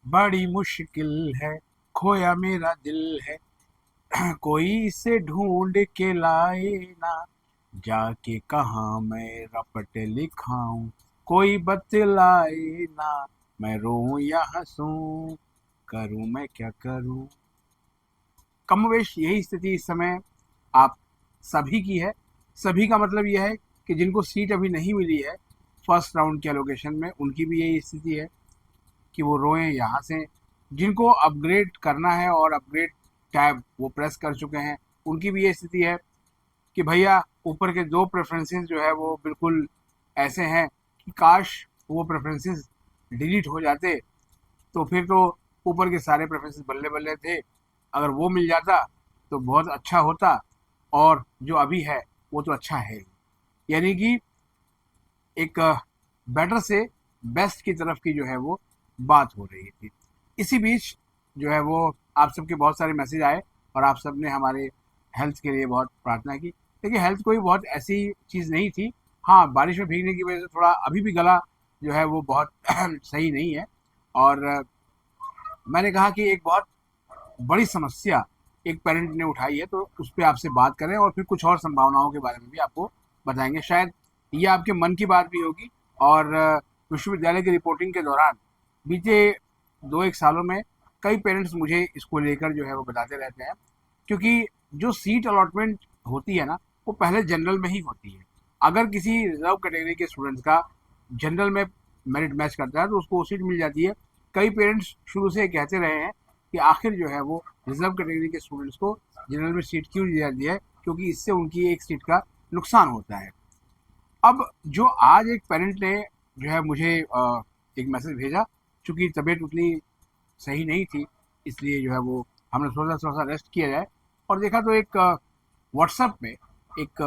बड़ी मुश्किल है, खोया मेरा दिल है। कोई इसे ढूंढ के लाए ना, जाके कहाँ मैं रपट लिखाऊं। कोई बतलाए ना, मैं रोऊं या हंसूं, करूं मैं क्या करूं। कमोवेश यही स्थिति इस समय आप सभी की है। सभी का मतलब यह है कि जिनको सीट अभी नहीं मिली है फर्स्ट राउंड के एलोकेशन में, उनकी भी यही स्थिति है कि वो रोएं या हंसें। जिनको अपग्रेड करना है और अपग्रेड टैब वो प्रेस कर चुके हैं, उनकी भी ये स्थिति है कि भैया ऊपर के दो प्रेफरेंसेस जो है वो बिल्कुल ऐसे हैं कि काश वो प्रेफरेंसेस डिलीट हो जाते, तो फिर तो ऊपर के सारे प्रेफरेंसेस बल्ले बल्ले थे। अगर वो मिल जाता तो बहुत अच्छा होता, और जो अभी है वो तो अच्छा है। यानी कि एक बेटर से बेस्ट की तरफ की जो है वो बात हो रही थी। इसी बीच जो है वो आप सबके बहुत सारे मैसेज आए और आप सब ने हमारे हेल्थ के लिए बहुत प्रार्थना की। देखिए हेल्थ कोई बहुत ऐसी चीज़ नहीं थी। हाँ, बारिश में भीगने की वजह से थोड़ा अभी भी गला जो है वो बहुत सही नहीं है। और मैंने कहा कि एक बहुत बड़ी समस्या एक पेरेंट ने उठाई है, तो उस पर आपसे बात करें और फिर कुछ और संभावनाओं के बारे में भी आपको बताएंगे। शायद ये आपके मन की बात भी होगी। और विश्वविद्यालय की रिपोर्टिंग के दौरान बीते 2-1 सालों में कई पेरेंट्स मुझे इसको लेकर जो है वो बताते रहते हैं, क्योंकि जो सीट अलॉटमेंट होती है ना, वो पहले जनरल में ही होती है। अगर किसी रिजर्व कैटेगरी के स्टूडेंट्स का जनरल में मेरिट मैच करता है तो उसको वो सीट मिल जाती है। कई पेरेंट्स शुरू से कहते रहे हैं कि आखिर जो है वो रिजर्व कैटेगरी के स्टूडेंट्स को जनरल में सीट क्यों दी जाती है, क्योंकि इससे उनकी एक सीट का नुकसान होता है। अब जो आज एक पेरेंट ने जो है मुझे एक मैसेज भेजा, चूंकि तबीयत उतनी सही नहीं थी, इसलिए जो है वो हमने सोचा थोड़ा सा रेस्ट किया जाए। और देखा तो एक व्हाट्सएप में एक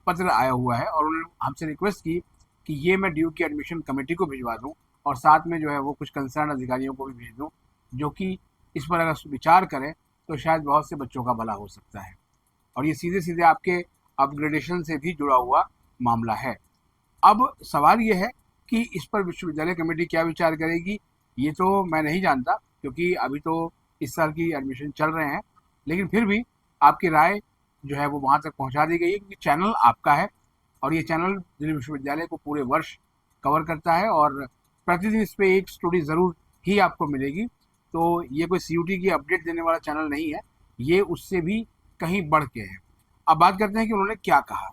पत्र आया हुआ है और उन्होंने हमसे रिक्वेस्ट की कि ये मैं ड्यू की एडमिशन कमेटी को भिजवा दूं और साथ में जो है वो कुछ कंसर्न अधिकारियों को भी भेज दूं, जो कि इस पर अगर विचार करें तो शायद बहुत से बच्चों का भला हो सकता है। और ये सीधे सीधे आपके अपग्रेडेशन से भी जुड़ा हुआ मामला है। अब सवाल ये है कि इस पर विश्वविद्यालय कमेटी क्या विचार करेगी, ये तो मैं नहीं जानता, क्योंकि अभी तो इस साल की एडमिशन चल रहे हैं। लेकिन फिर भी आपकी राय जो है वो वहाँ तक पहुँचा दी गई है, क्योंकि चैनल आपका है और ये चैनल दिल्ली विश्वविद्यालय को पूरे वर्ष कवर करता है और प्रतिदिन इस पर एक स्टोरी ज़रूर ही आपको मिलेगी। तो ये कोई सीयूटी की अपडेट देने वाला चैनल नहीं है, ये उससे भी कहीं बढ़ के है। अब बात करते हैं कि उन्होंने क्या कहा।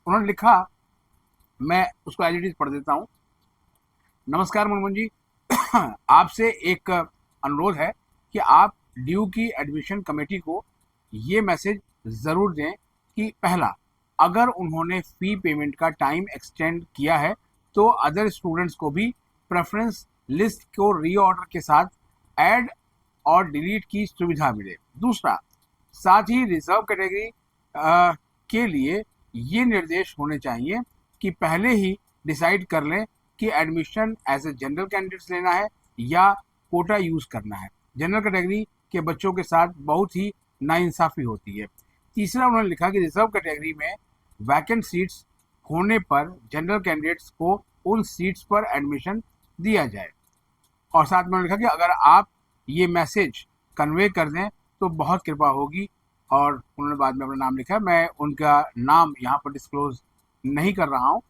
उन्होंने लिखा, मैं उसको एज इट इज पढ़ देता हूँ। नमस्कार मुनमुन जी, आपसे एक अनुरोध है कि आप ड्यू की एडमिशन कमेटी को ये मैसेज ज़रूर दें कि पहला, अगर उन्होंने फ़ी पेमेंट का टाइम एक्सटेंड किया है तो अदर स्टूडेंट्स को भी प्रेफरेंस लिस्ट को रीऑर्डर के साथ ऐड और डिलीट की सुविधा मिले। दूसरा, साथ ही रिजर्व कैटेगरी के लिए ये निर्देश होने चाहिए कि पहले ही डिसाइड कर लें कि admission as a general candidates लेना है या कोटा यूज़ करना है। जनरल कैटेगरी के बच्चों के साथ बहुत ही नाइंसाफ़ी होती है। तीसरा, उन्होंने लिखा कि रिजर्व कैटेगरी में वैकेंट सीट्स होने पर जनरल कैंडिडेट्स को उन सीट्स पर एडमिशन दिया जाए। और साथ में उन्होंने लिखा कि अगर आप ये मैसेज कन्वे कर दें तो बहुत कृपा होगी। और उन्होंने बाद में अपना नाम लिखा, मैं उनका नाम यहाँ पर डिस्क्लोज नहीं कर रहा हूँ।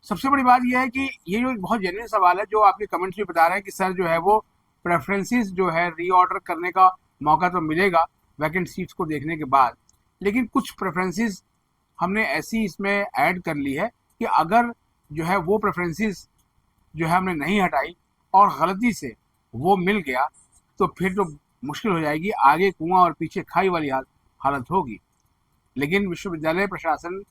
सबसे बड़ी बात यह है कि ये जो एक बहुत जेन्युइन सवाल है, जो आपके कमेंट्स में बता रहे हैं कि सर जो है वो प्रेफरेंसेस जो है रीऑर्डर करने का मौका तो मिलेगा वैकेंट सीट्स को देखने के बाद, लेकिन कुछ प्रेफरेंसेस हमने ऐसी इसमें ऐड कर ली है कि अगर जो है वो प्रेफरेंसेस जो है हमने नहीं हटाई और गलती से वो मिल गया तो फिर तो मुश्किल हो जाएगी, आगे कुआं और पीछे खाई वाली हालत होगी। लेकिन विश्वविद्यालय प्रशासन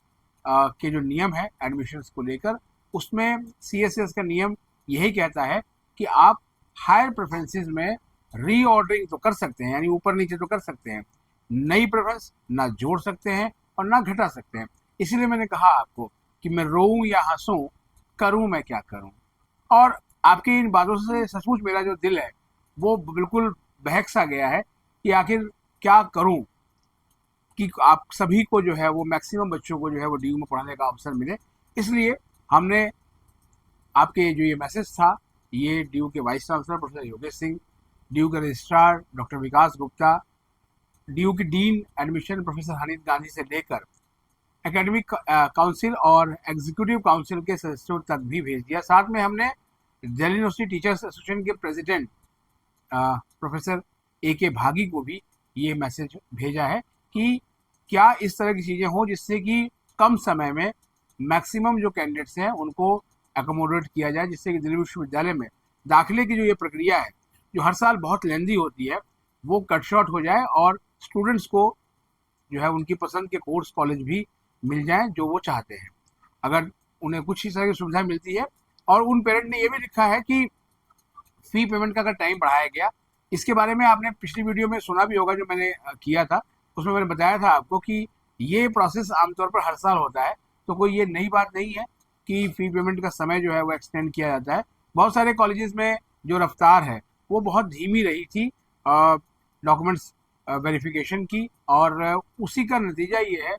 के जो नियम है एडमिशन्स को लेकर, उसमें सीएसएस का नियम यही कहता है कि आप हायर प्रेफरेंसेस में रीऑर्डरिंग तो कर सकते हैं, यानी ऊपर नीचे तो कर सकते हैं, नई प्रेफरेंस ना जोड़ सकते हैं और ना घटा सकते हैं। इसीलिए मैंने कहा आपको कि मैं रोऊं या हंसूं, करूं मैं क्या करूं। और आपकी इन बातों से सचमुच मेरा जो दिल है वो बिल्कुल बहक सा गया है कि आखिर क्या करूं कि आप सभी को जो है वो मैक्सिमम बच्चों को जो है वो ड्यू में पढ़ने का अवसर मिले। इसलिए हमने आपके जो ये मैसेज था ये ड्यू के vice chancellor professor Yogesh Singh, due के रजिस्ट्रार डॉक्टर विकास गुप्ता, ड्यू की डीन एडमिशन प्रोफेसर हनीत गांधी से लेकर एकेडमिक काउंसिल और एग्जीक्यूटिव काउंसिल के सदस्यों तक भी भेज दिया। साथ में हमने दिल्ली यूनिवर्सिटी टीचर्स एसोसिएशन के प्रेसिडेंट प्रोफेसर AK भागी को भी ये मैसेज भेजा है कि क्या इस तरह की चीज़ें हों जिससे कि कम समय में मैक्सिमम जो कैंडिडेट्स हैं उनको एकोमोडेट किया जाए, जिससे कि दिल्ली विश्वविद्यालय में दाखिले की जो ये प्रक्रिया है जो हर साल बहुत लेंदी होती है वो कट शॉर्ट हो जाए और स्टूडेंट्स को जो है उनकी पसंद के कोर्स कॉलेज भी मिल जाएं जो वो चाहते हैं, अगर उन्हें कुछ इस तरह की सुविधा मिलती है। और उन पेरेंट ने ये भी लिखा है कि फ़ी पेमेंट का अगर टाइम बढ़ाया गया, इसके बारे में आपने पिछली वीडियो में सुना भी होगा जो मैंने किया था, उसमें मैंने बताया था आपको कि ये प्रोसेस आमतौर पर हर साल होता है, तो कोई ये नई बात नहीं है कि फ़ी पेमेंट का समय जो है वो एक्सटेंड किया जाता है। बहुत सारे कॉलेजेस में जो रफ्तार है वो बहुत धीमी रही थी डॉक्यूमेंट्स वेरिफिकेशन की, और उसी का नतीजा ये है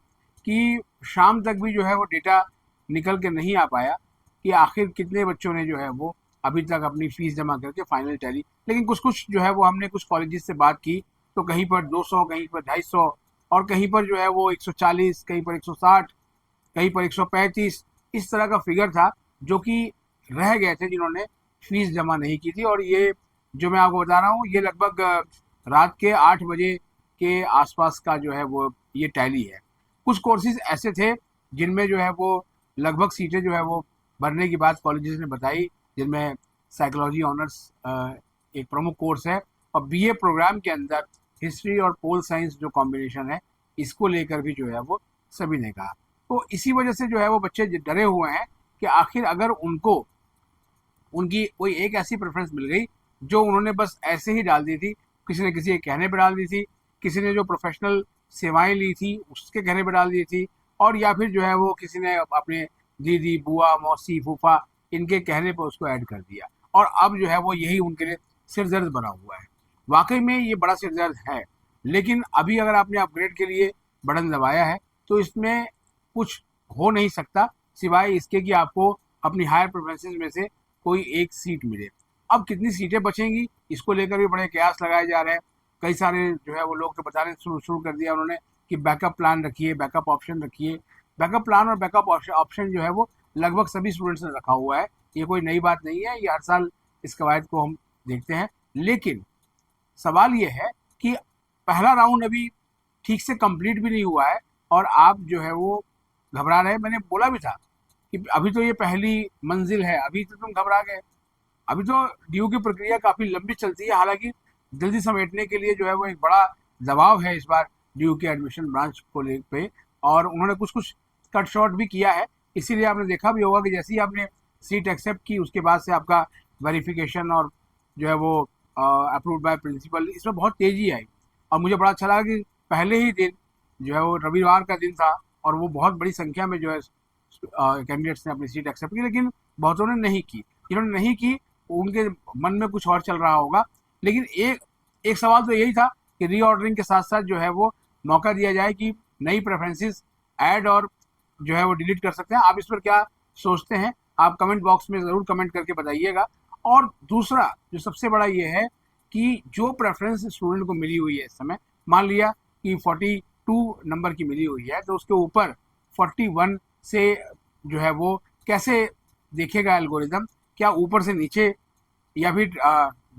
कि शाम तक भी जो है वो डेटा निकल के नहीं आ पाया कि आखिर कितने बच्चों ने जो है वो अभी तक अपनी फ़ीस जमा करके फाइनल टैली। लेकिन कुछ जो है वो हमने कुछ कॉलेजेस से बात की तो कहीं पर 200, कहीं पर 250 और कहीं पर जो है वो 140, कहीं पर 160, कहीं पर 135 इस तरह का फिगर था जो कि रह गए थे जिन्होंने फीस जमा नहीं की थी। और ये जो मैं आपको बता रहा हूँ ये लगभग रात के 8 बजे के आसपास का जो है वो ये टैली है। कुछ कोर्सेज ऐसे थे जिनमें जो है वो लगभग सीटें जो है वो भरने की बात कॉलेजेस ने बताई, जिनमें साइकोलॉजी ऑनर्स एक प्रमुख कोर्स है और BA प्रोग्राम के अंदर हिस्ट्री और पोल साइंस जो कॉम्बिनेशन है इसको लेकर भी जो है वो सभी ने कहा। तो इसी वजह से जो है वो बच्चे डरे हुए हैं कि आखिर अगर उनको उनकी कोई एक ऐसी प्रेफरेंस मिल गई जो उन्होंने बस ऐसे ही डाल दी थी, किसी ने किसी के कहने पर डाल दी थी, किसी ने जो प्रोफेशनल सेवाएं ली थी उसके कहने पर डाल दी थी, और या फिर जो है वो किसी ने अपने दीदी, बुआ, मौसी, फूफा इनके कहने पर उसको ऐड कर दिया, और अब जो है वो यही उनके लिए सिरदर्द बना हुआ है। वाकई में ये बड़ा सिरदर्द है, लेकिन अभी अगर आपने अपग्रेड के लिए बटन दबाया है तो इसमें कुछ हो नहीं सकता सिवाय इसके कि आपको अपनी हायर प्रेफरेंसेस में से कोई एक सीट मिले। अब कितनी सीटें बचेंगी इसको लेकर भी बड़े कयास लगाए जा रहे हैं। कई सारे जो है वो लोग तो बताने शुरू कर दिया उन्होंने कि बैकअप प्लान रखिए, बैकअप ऑप्शन रखिए। बैकअप प्लान और बैकअप ऑप्शन जो है वो लगभग सभी स्टूडेंट्स ने रखा हुआ है, ये कोई नई बात नहीं है, ये हर साल इस कवायद को हम देखते हैं। लेकिन सवाल ये है कि पहला राउंड अभी ठीक से कंप्लीट भी नहीं हुआ है और आप जो है वो घबरा रहे हैं। मैंने बोला भी था कि अभी तो ये पहली मंजिल है, अभी तो तुम घबरा गए। अभी तो ड्यू की प्रक्रिया काफ़ी लंबी चलती है, हालांकि जल्दी समेटने के लिए जो है वो एक बड़ा दबाव है इस बार ड्यू के एडमिशन ब्रांच को पे, और उन्होंने कुछ कट शॉर्ट भी किया है। इसीलिए आपने देखा भी होगा कि जैसे ही आपने सीट एक्सेप्ट की उसके बाद से आपका वेरिफिकेशन और जो है वो अप्रूव्ड बाय प्रिंसिपल, इसमें बहुत तेज़ी आई। और मुझे बड़ा अच्छा लगा कि पहले ही दिन जो है वो रविवार का दिन था और वो बहुत बड़ी संख्या में जो है कैंडिडेट्स ने अपनी सीट एक्सेप्ट की, लेकिन बहुतों ने नहीं की। जिन्होंने नहीं की उनके मन में कुछ और चल रहा होगा। लेकिन एक सवाल तो यही था कि रीऑर्डरिंग के साथ साथ जो है वो मौका दिया जाए कि नई प्रेफरेंसेस ऐड और जो है वो डिलीट कर सकते हैं। आप इस पर क्या सोचते हैं आप कमेंट बॉक्स में ज़रूर कमेंट करके बताइएगा। और दूसरा जो सबसे बड़ा ये है कि जो प्रेफरेंस स्टूडेंट को मिली हुई है इस समय, मान लिया कि 42 नंबर की मिली हुई है तो उसके ऊपर 41 से जो है वो कैसे देखेगा एल्गोरिदम, क्या ऊपर से नीचे या फिर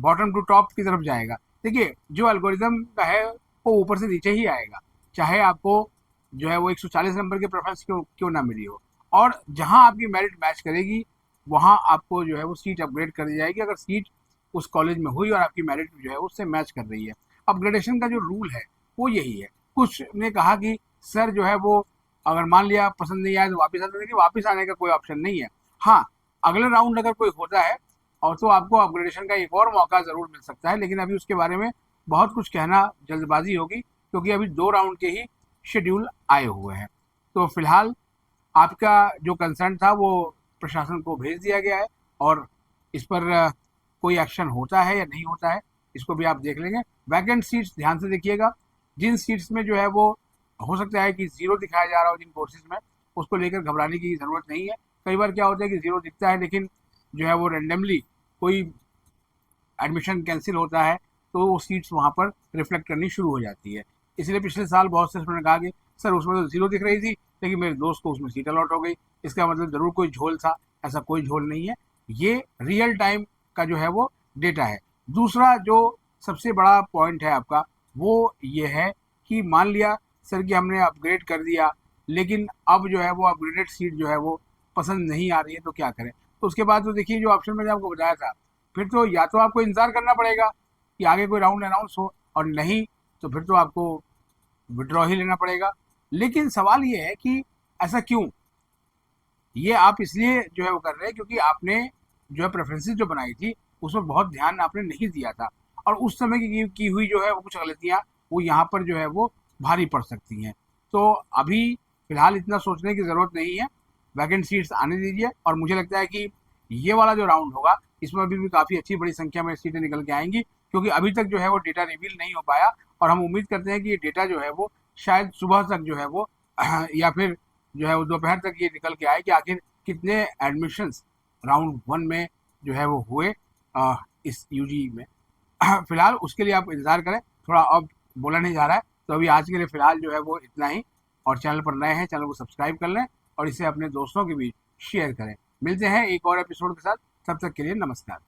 बॉटम टू टॉप की तरफ जाएगा। देखिए जो एल्गोरिदम का है वो ऊपर से नीचे ही आएगा, चाहे आपको जो है वो 140 नंबर की प्रेफरेंस क्यों ना मिली हो। और जहां आपकी मेरिट मैच करेगी वहां आपको जो है वो सीट अपग्रेड कर दी जाएगी, अगर सीट उस कॉलेज में हुई और आपकी मेरिट जो है उससे मैच कर रही है। अपग्रेडेशन का जो रूल है वो यही है। कुछ ने कहा कि सर जो है वो अगर मान लिया पसंद नहीं आया तो वापस आ जाने की, वापस आने का कोई ऑप्शन नहीं है। हाँ, अगले राउंड अगर कोई होता है और तो आपको अपग्रेडेशन का एक और मौका ज़रूर मिल सकता है, लेकिन अभी उसके बारे में बहुत कुछ कहना जल्दबाजी होगी क्योंकि अभी 2 राउंड के ही शेड्यूल आए हुए हैं। तो फिलहाल आपका जो कंसर्न था वो प्रशासन को भेज दिया गया है और इस पर कोई एक्शन होता है या नहीं होता है इसको भी आप देख लेंगे। वैकेंट सीट्स ध्यान से देखिएगा, जिन सीट्स में जो है वो हो सकता है कि 0 दिखाया जा रहा हो जिन कोर्सेज में, उसको लेकर घबराने की ज़रूरत नहीं है। कई बार क्या होता है कि 0 दिखता है लेकिन जो है वो रेंडमली कोई एडमिशन कैंसिल होता है तो वो सीट्स वहाँ पर रिफ्लेक्ट करनी शुरू हो जाती है। इसलिए पिछले साल बहुत से स्टूडेंट ने कहा कि सर उसमें तो 0 दिख रही थी, लेकिन मेरे दोस्त को उसमें सीट अलॉट हो गई, इसका मतलब ज़रूर कोई झोल था। ऐसा कोई झोल नहीं है, ये रियल टाइम का जो है वो डेटा है। दूसरा जो सबसे बड़ा पॉइंट है आपका, वो ये है कि मान लिया सर कि हमने अपग्रेड कर दिया, लेकिन अब जो है वो अपग्रेडेड सीट जो है वो पसंद नहीं आ रही है, तो क्या करें? तो उसके बाद तो देखिए जो ऑप्शन मैंने आपको बताया था, फिर तो या तो आपको इंतज़ार करना पड़ेगा कि आगे कोई राउंड अनाउंस हो, और नहीं तो फिर तो आपको विड्रॉ ही लेना पड़ेगा। लेकिन सवाल ये है कि ऐसा क्यों? ये आप इसलिए जो है वो कर रहे हैं क्योंकि आपने जो है प्रेफरेंसेस जो बनाई थी उसमें बहुत ध्यान आपने नहीं दिया था, और उस समय की हुई जो है वो कुछ गलतियाँ वो यहाँ पर जो है वो भारी पड़ सकती हैं। तो अभी फिलहाल इतना सोचने की ज़रूरत नहीं है, वैकेंट सीट्स आने दीजिए, और मुझे लगता है कि ये वाला जो राउंड होगा इसमें अभी भी काफ़ी अच्छी बड़ी संख्या में सीटें निकल के आएंगी, क्योंकि अभी तक जो है वो डेटा रिवील नहीं हो पाया, और हम उम्मीद करते हैं कि ये डेटा जो है वो शायद सुबह तक जो है वो या फिर जो है वो दोपहर तक ये निकल के आए कि आखिर कितने एडमिशन्स राउंड 1 में जो है वो हुए इस यूजी में। फिलहाल उसके लिए आप इंतज़ार करें, थोड़ा अब बोला नहीं जा रहा है, तो अभी आज के लिए फ़िलहाल जो है वो इतना ही। और चैनल पर नए हैं, चैनल को सब्सक्राइब कर लें और इसे अपने दोस्तों के बीच शेयर करें। मिलते हैं एक और एपिसोड के साथ, तब तक के लिए नमस्कार।